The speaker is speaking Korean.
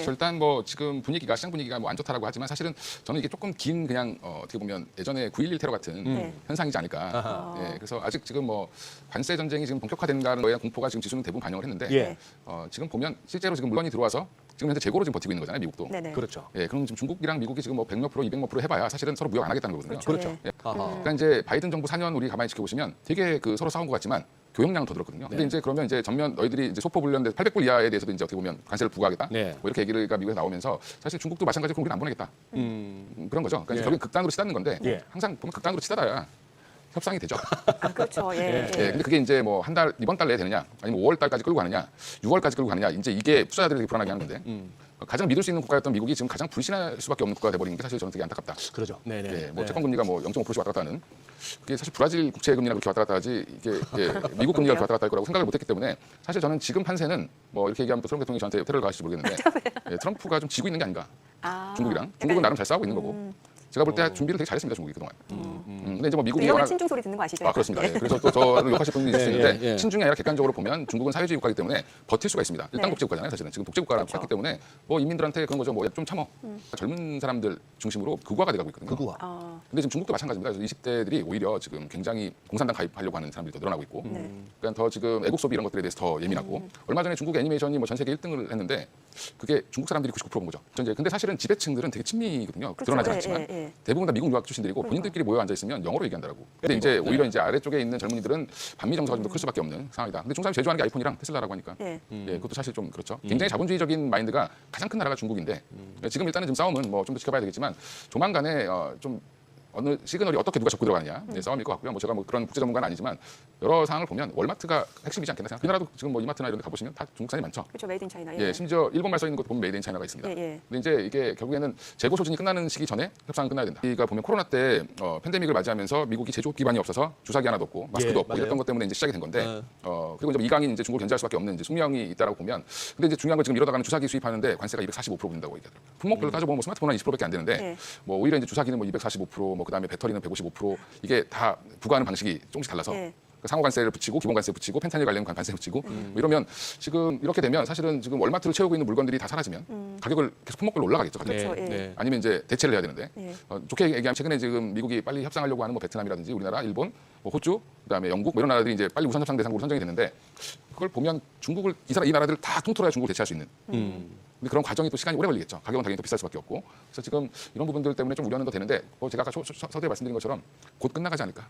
그래서 일단 뭐 지금 분위기가 시장 분위기가 뭐 안 좋다라고 하지만 사실은 저는 이게 조금 긴 그냥 어떻게 보면 예전에 9.11 테러 같은 현상이지 않을까. 예, 그래서 아직 지금 뭐 관세 전쟁이 지금 본격화된다는 거에 대한 공포가 지금 지수는 대부분 반영을 했는데 예. 지금 보면 실제로 지금 물건이 들어와서 지금 현재 재고로 지금 버티고 있는 거잖아요, 미국도. 네네. 그렇죠. 예, 그럼 지금 중국이랑 미국이 지금 뭐 100몇 프로, 200몇 프로 해봐야 사실은 서로 무역 안 하겠다는 거거든요. 그렇죠. 예. 아하. 그러니까 이제 바이든 정부 4년 우리 가만히 지켜보시면 되게 그 서로 싸운 것 같지만 교역량은 더 들었거든요. 근데 이제 그러면 이제 전면 너희들이 이제 소포 불렸는데 800불 이하에 대해서도 이제 어떻게 보면 관세를 부과하겠다. 네. 뭐 이렇게 얘기가 미국에서 나오면서 사실 중국도 마찬가지로 그럼 우리는 안 보내겠다. 그런 거죠. 그러니까 예. 결국엔 극단으로 치닫는 건데 예. 항상 보면 극단으로 치닫아야 협상이 되죠. 아, 그렇죠. 예. 예, 근데 그게 이제 뭐 한 달, 이번 달 내에 되느냐, 아니면 5월 달까지 끌고 가느냐, 6월까지 끌고 가느냐, 이제 이게 투자자들이 되게 불안하게 하는 건데 가장 믿을 수 있는 국가였던 미국이 지금 가장 불신할 수밖에 없는 국가가 돼버린 게 사실 저는 되게 안타깝다. 그러죠. 네네. 예, 뭐 채권 금리가 뭐 0.5%씩 왔다 갔다 하는 그게 사실 브라질 국채 금리랑 그렇게 왔다 갔다 하지 이게 미국 금리가 그렇게 왔다 갔다 할 거라고 생각을 못했기 때문에 사실 저는 지금 판세는 뭐 이렇게 얘기하면 또 트럼프 대통령이 저한테 테러를 가실지 모르겠는데 예, 트럼프가 좀 지고 있는 게 아닌가. 아, 중국이랑 중국은 나름 잘 싸우고 있는 거고 제가 볼 때 준비를 되게 잘했습니다 중국이 그동안. 근데 이제 뭐 미국이 이번에 워낙 친중 소리 듣는 거 아시죠? 아 그렇습니다. 예. 그래서 또 저를 욕하실 분이 있을 수 있는데 예. 친중이 아니라 객관적으로 보면 중국은 사회주의 국가이기 때문에 버틸 수가 있습니다. 일당 네. 독재 국가잖아요. 사실은 지금 독재 국가라고 그렇죠. 했기 때문에 뭐 인민들한테 그런 거죠. 뭐 좀 참어. 젊은 사람들 중심으로 극우화가 돼가고 있거든요. 극우화. 아, 근데 지금 중국도 마찬가지입니다. 그래서 20대들이 오히려 지금 굉장히 공산당 가입하려고 하는 사람들이 더 늘어나고 있고, 네. 그러니까 더 지금 애국 소비 이런 것들에 대해서 더 예민하고, 얼마 전에 중국 애니메이션이 뭐 전 세계 1등을 했는데 그게 중국 사람들이 99%인 거죠. 근데 사실은 지배층들은 되게 친미거든요. 그렇죠. 드러나지 예, 않지만 예, 예. 대부분 다 미국 유학 출신들이고 본인들끼리 모여 앉아 있으면 영어로 얘기한다라고. 근데 이제 오히려 이제 아래쪽에 있는 젊은이들은 반미 정서가 좀 더 클 수밖에 없는 상황이다. 근데 중국 사람이 제일 좋아하는 게 아이폰이랑 테슬라라고 하니까. 예. 예, 그것도 사실 좀 그렇죠. 굉장히 자본주의적인 마인드가 가장 큰 나라가 중국인데 지금 일단은 지금 싸움은 뭐 좀 더 지켜봐야 되겠지만 조만간에 좀 어느 시그널이 어떻게 누가 접고 들어가느냐 싸움일 것 같고요. 뭐 제가 뭐 그런 국제 전문가는 아니지만 여러 상황을 보면 월마트가 핵심이지 않겠나 생각. 우리나라도 지금 뭐 이마트나 이런 데 가보시면 다 중국산이 많죠. 그렇죠. 메이드 인 차이나. 예, 심지어 일본말 써 있는 것도 보면 메이드 인 차이나가 있습니다. 예, 예. 근데 이제 이게 결국에는 재고 소진이 끝나는 시기 전에 협상은 끝나야 된다. 우리가 보면 코로나 때 팬데믹을 맞이하면서 미국이 제조업 기반이 없어서 주사기 하나도 없고 마스크도 예, 없고 맞아요. 이랬던 것 때문에 이제 시작이 된 건데 그리고 이제 이강인 이제 중국을 견제할 수밖에 없는 이제 숙명이 있다라고 보면 근데 이제 중요한 건 지금 이러다가는 주사기 수입하는데 관세가 245% 붙는다고 얘기하더라고요. 품목별로 따져보면 뭐 스마트폰은 20%밖에 안 되는데 네. 뭐 오히려 이제 주사기는 뭐 245%뭐 그다음에 배터리는 155% 이게 다 부과하는 방식이 조금씩 달라서 예. 상호 관세를 붙이고 기본 관세 붙이고 펜타닐 관련 관세 붙이고 뭐 이러면 지금 이렇게 되면 사실은 지금 월마트를 채우고 있는 물건들이 다 사라지면 가격을 계속 품목별로 올라가겠죠. 그렇죠. 예. 네. 아니면 이제 대체를 해야 되는데 예. 좋게 얘기하면 최근에 지금 미국이 빨리 협상하려고 하는 뭐 베트남이라든지 우리나라, 일본, 뭐 호주, 그다음에 영국 뭐 이런 나라들이 이제 빨리 우선 협상 대상으로 선정이 됐는데 그걸 보면 중국을 이 나라들 다 통틀어야 중국을 대체할 수 있는. 근데 그런 과정이 또 시간이 오래 걸리겠죠. 가격은 당연히 또 비쌀 수밖에 없고. 그래서 지금 이런 부분들 때문에 좀 우려는 더 되는데 뭐 제가 아까 서두에 말씀드린 것처럼 곧 끝나가지 않을까.